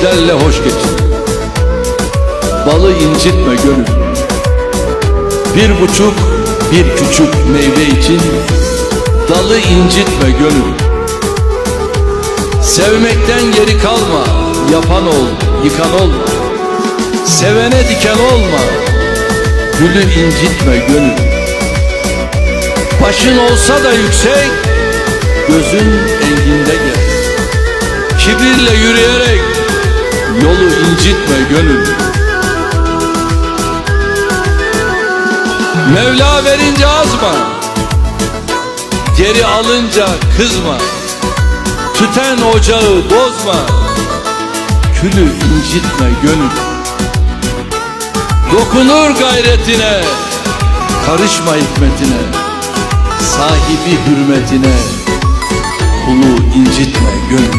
çiçeklerle hoş geçin. Balı incitme gönül. Bir buçuk, bir küçük meyve için dalı incitme gönül. Sevmekten geri kalma, yapan ol, yıkan olma. Sevene diken olma, gülü incitme gönül. Başın olsa da yüksek, gözün enginde gel. Kibirle yürüyerek yolu incitme gönül. Mevla verince azma, geri alınca kızma. Tüten ocağı bozma, külü incitme gönül. Dokunur gayretine, karışma hikmetine. Sahibi hürmetine, kulu incitme gönül.